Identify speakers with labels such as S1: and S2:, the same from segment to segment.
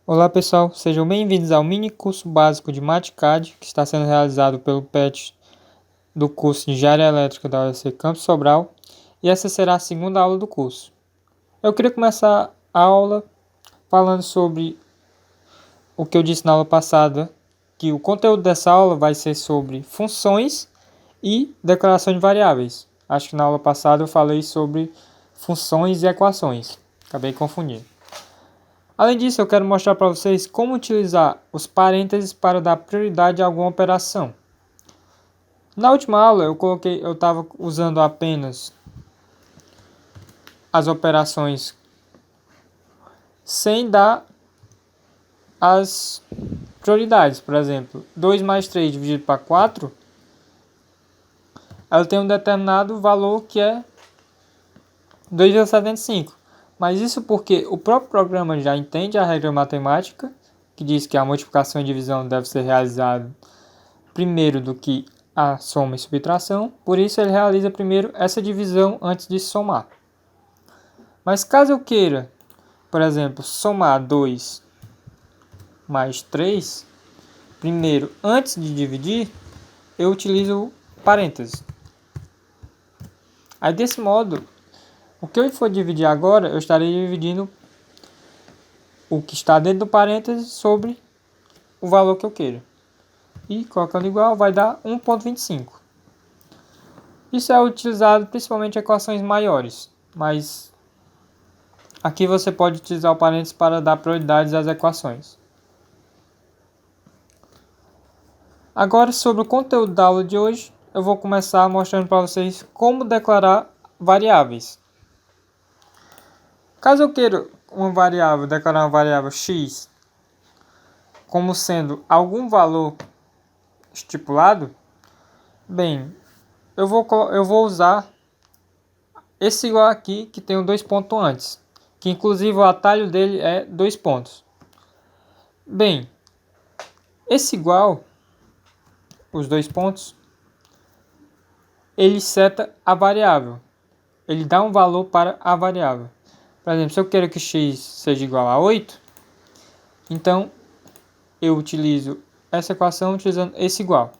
S1: Olá pessoal, sejam bem-vindos ao mini curso básico de MatCAD que está sendo realizado pelo PET do curso de Engenharia Elétrica da UFC Campus Sobral, e essa será a segunda aula do curso. Eu queria começar a aula falando sobre o que eu disse na aula passada, que o conteúdo dessa aula vai ser sobre funções e declaração de variáveis. Acho que na aula passada eu falei sobre funções e equações, acabei confundindo. Além disso, eu quero mostrar para vocês como utilizar os parênteses para dar prioridade a alguma operação. Na última aula eu estava usando apenas as operações sem dar as prioridades. Por exemplo, 2 mais 3 dividido para 4, ela tem um determinado valor que é 2,75. Mas isso porque o próprio programa já entende a regra matemática, que diz que a multiplicação e divisão deve ser realizada primeiro do que a soma e subtração, por isso ele realiza primeiro essa divisão antes de somar. Mas caso eu queira, por exemplo, somar 2 mais 3, primeiro, antes de dividir, eu utilizo parênteses. Aí desse modo, o que eu for dividir agora, eu estarei dividindo o que está dentro do parênteses sobre o valor que eu queira. E colocando igual vai dar 1,25. Isso é utilizado principalmente em equações maiores, mas aqui você pode utilizar o parênteses para dar prioridades às equações. Agora, sobre o conteúdo da aula de hoje, eu vou começar mostrando para vocês como declarar variáveis. Caso eu queira declarar uma variável x como sendo algum valor estipulado, bem, eu vou usar esse igual aqui que tem 2 pontos antes, que inclusive o atalho dele é 2 pontos. Bem, esse igual, os 2 pontos, ele seta a variável. Ele dá um valor para a variável. Por exemplo, se eu quero que x seja igual a 8, então eu utilizo essa equação utilizando esse igual.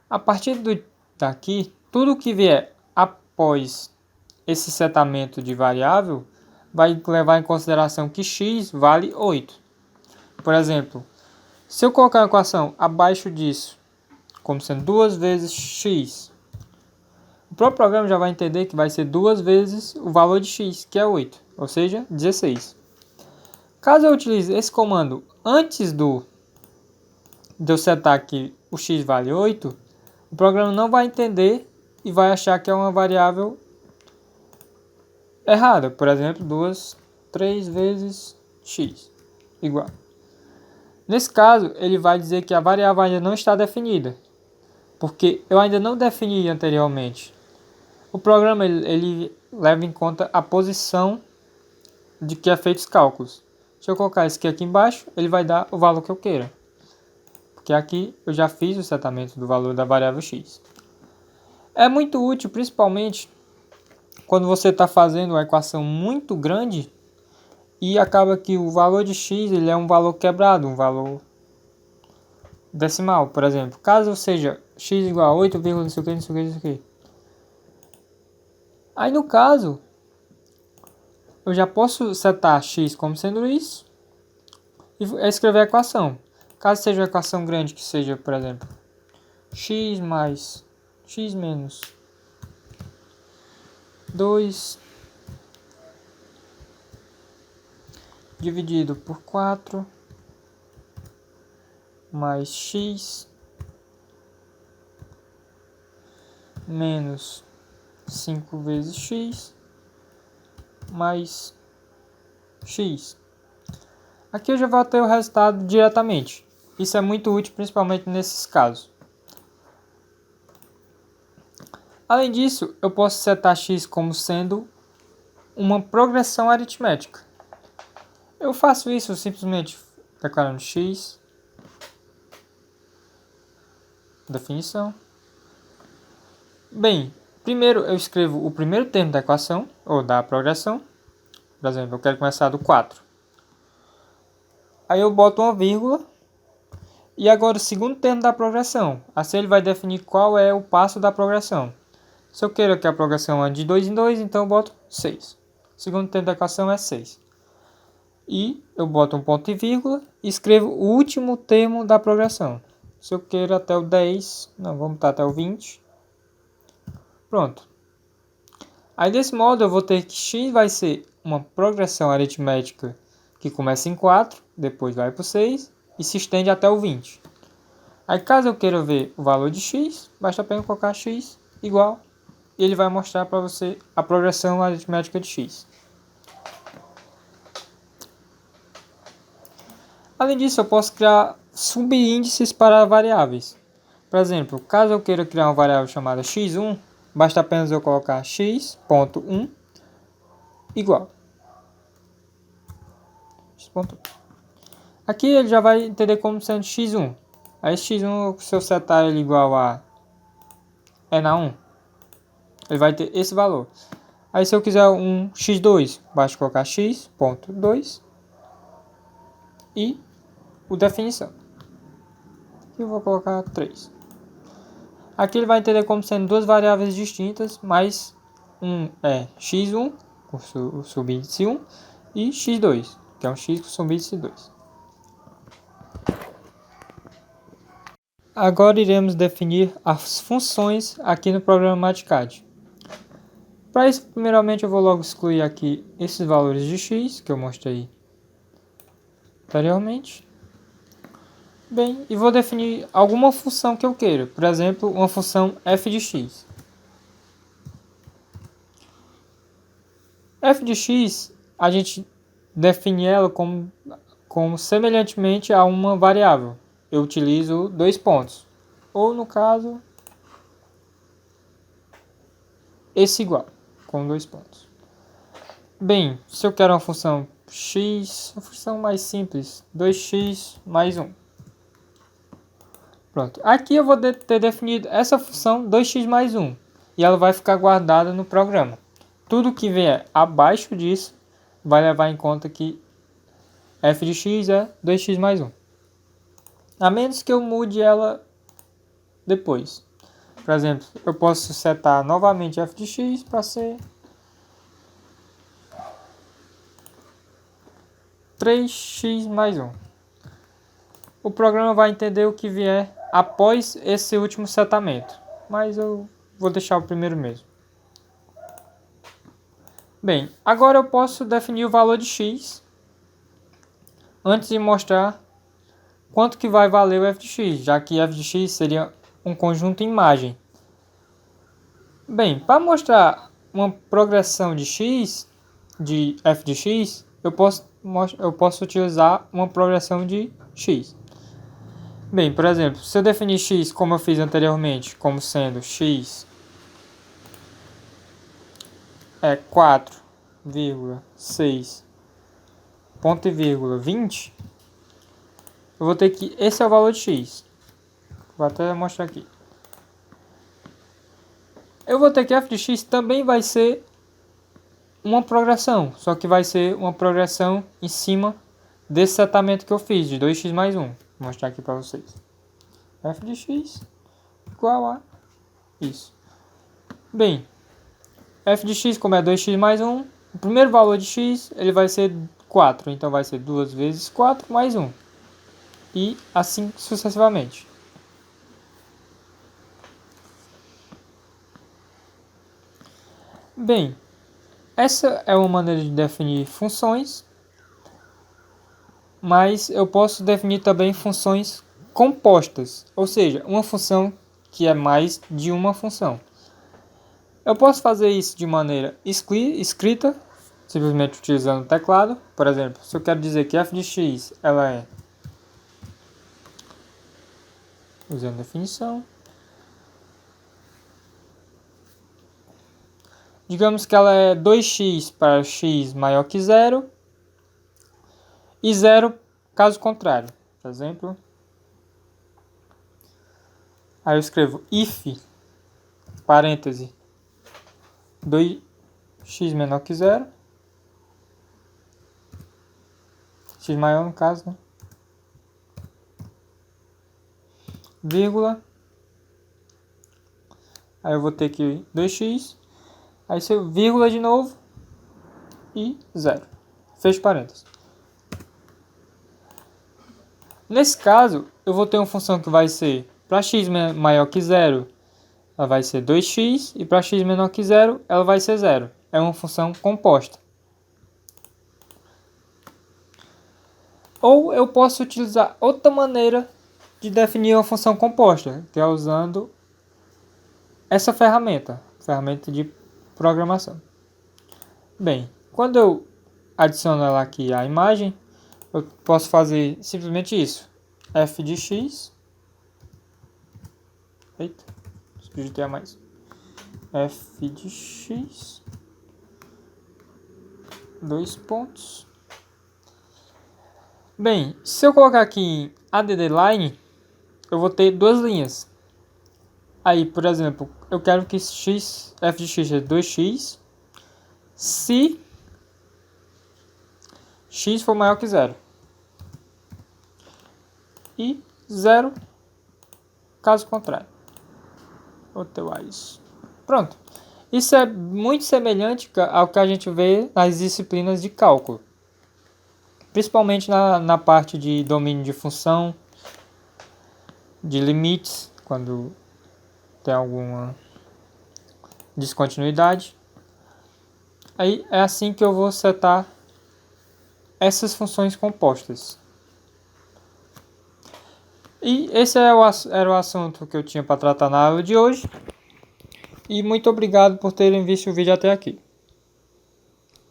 S1: A partir daqui, tudo que vier após esse setamento de variável vai levar em consideração que x vale 8. Por exemplo, se eu colocar a equação abaixo disso, como sendo 2 vezes x, o próprio programa já vai entender que vai ser 2 vezes o valor de x, que é 8, ou seja, 16. Caso eu utilize esse comando antes de eu setar que o x vale 8, o programa não vai entender e vai achar que é uma variável errada. Por exemplo, 3 vezes x igual. Nesse caso, ele vai dizer que a variável ainda não está definida, porque eu ainda não defini anteriormente. O programa ele leva em conta a posição de que é feito os cálculos. Se eu colocar isso aqui embaixo, ele vai dar o valor que eu queira, porque aqui eu já fiz o setamento do valor da variável x. É muito útil, principalmente quando você está fazendo uma equação muito grande e acaba que o valor de x ele é um valor quebrado, um valor decimal. Por exemplo, caso seja x igual a 8, não sei o que, não sei o que, não sei o que. Aí no caso, eu já posso setar x como sendo isso e escrever a equação. Caso seja uma equação grande, que seja, por exemplo, x mais x menos 2 dividido por 4 mais x menos 5 vezes x mais x. Aqui eu já vou ter o resultado diretamente. Isso é muito útil, principalmente nesses casos. Além disso, eu posso setar x como sendo uma progressão aritmética. Eu faço isso simplesmente declarando x, definição. Bem, primeiro eu escrevo o primeiro termo da equação, ou da progressão. Por exemplo, eu quero começar do 4. Aí eu boto uma vírgula. E agora o segundo termo da progressão. Assim ele vai definir qual é o passo da progressão. Se eu quero que a progressão é de 2 em 2, então eu boto 6. O segundo termo da equação é 6. E eu boto um ponto e vírgula e escrevo o último termo da progressão. Se eu quero até o 10, não, vamos botar até o 20. Pronto. Aí desse modo eu vou ter que x vai ser uma progressão aritmética que começa em 4, depois vai para o 6 e se estende até o 20. Aí caso eu queira ver o valor de x, basta apenas colocar x igual e ele vai mostrar para você a progressão aritmética de x. Além disso, eu posso criar subíndices para variáveis. Por exemplo, caso eu queira criar uma variável chamada x1, basta apenas eu colocar x.1 igual. Aqui ele já vai entender como sendo x1. Aí x1, se eu setar ele igual a e na 1, ele vai ter esse valor. Aí se eu quiser um x2, basta colocar x.2 e o definição. Aqui eu vou colocar 3. Aqui ele vai entender como sendo duas variáveis distintas, mas um é x1 com o subíndice 1 e x2, que é um x com subíndice 2. Agora iremos definir as funções aqui no programa MatCAD. Para isso, primeiramente eu vou logo excluir aqui esses valores de x que eu mostrei anteriormente. Bem, e vou definir alguma função que eu queira, por exemplo, uma função f de x. F de x, a gente define ela como semelhantemente a uma variável. Eu utilizo dois pontos, ou no caso, esse igual, com dois pontos. Bem, se eu quero uma função x, uma função mais simples, 2x mais 1. Pronto, aqui eu vou ter definido essa função 2x mais 1, e ela vai ficar guardada no programa. Tudo que vier abaixo disso vai levar em conta que f de x é 2x mais 1. A menos que eu mude ela depois. Por exemplo, eu posso setar novamente f de x para ser 3x mais 1. O programa vai entender o que vier após esse último setamento, mas eu vou deixar o primeiro mesmo. Bem, agora eu posso definir o valor de x antes de mostrar quanto que vai valer o f de x, já que f de x seria um conjunto imagem. Bem, para mostrar uma progressão de x, de f de x, eu posso utilizar uma progressão de x. Bem, por exemplo, se eu definir x como eu fiz anteriormente, como sendo x é 4,6 ponto e vírgula 20, eu vou ter que esse é o valor de x. Vou até mostrar aqui. Eu vou ter que f de x também vai ser uma progressão, só que vai ser uma progressão em cima desse setamento que eu fiz, de 2x mais 1. Vou mostrar aqui para vocês. F de x igual a isso. Bem, f de x, como é 2x mais 1, o primeiro valor de x ele vai ser 4, então vai ser 2 vezes 4 mais 1. E assim sucessivamente. Bem, essa é uma maneira de definir funções, mas eu posso definir também funções compostas, ou seja, uma função que é mais de uma função. Eu posso fazer isso de maneira escrita, simplesmente utilizando o teclado. Por exemplo, se eu quero dizer que f de x ela é, usando a definição, digamos que ela é 2x para x maior que 0 e 0 caso contrário. Por exemplo, aí eu escrevo if, parêntese, 2x menor que 0, x maior no caso, né? vírgula, aí eu vou ter que 2x, aí se eu vírgula de novo e 0. Fecho parênteses. Nesse caso, eu vou ter uma função que vai ser, para x maior que 0, ela vai ser 2x, e para x menor que 0, ela vai ser 0. É uma função composta. Ou eu posso utilizar outra maneira de definir uma função composta, que é usando essa ferramenta de programação. Bem, quando eu adiciono ela aqui à imagem, eu posso fazer simplesmente isso. F de x. Eita, digitei a mais. F de x. 2 pontos. Bem, se eu colocar aqui em add line, eu vou ter duas linhas. Aí, por exemplo, eu quero que x, f de x é 2x, se x for maior que 0. E 0, caso contrário. Otherwise. Pronto. Isso é muito semelhante ao que a gente vê nas disciplinas de cálculo. Principalmente na parte de domínio de função, de limites, quando tem alguma descontinuidade. Aí é assim que eu vou setar essas funções compostas. E esse era o assunto que eu tinha para tratar na aula de hoje. E muito obrigado por terem visto o vídeo até aqui.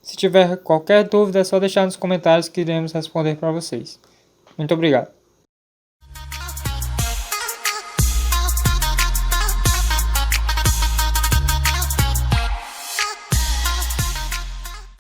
S1: Se tiver qualquer dúvida é só deixar nos comentários que iremos responder para vocês. Muito obrigado.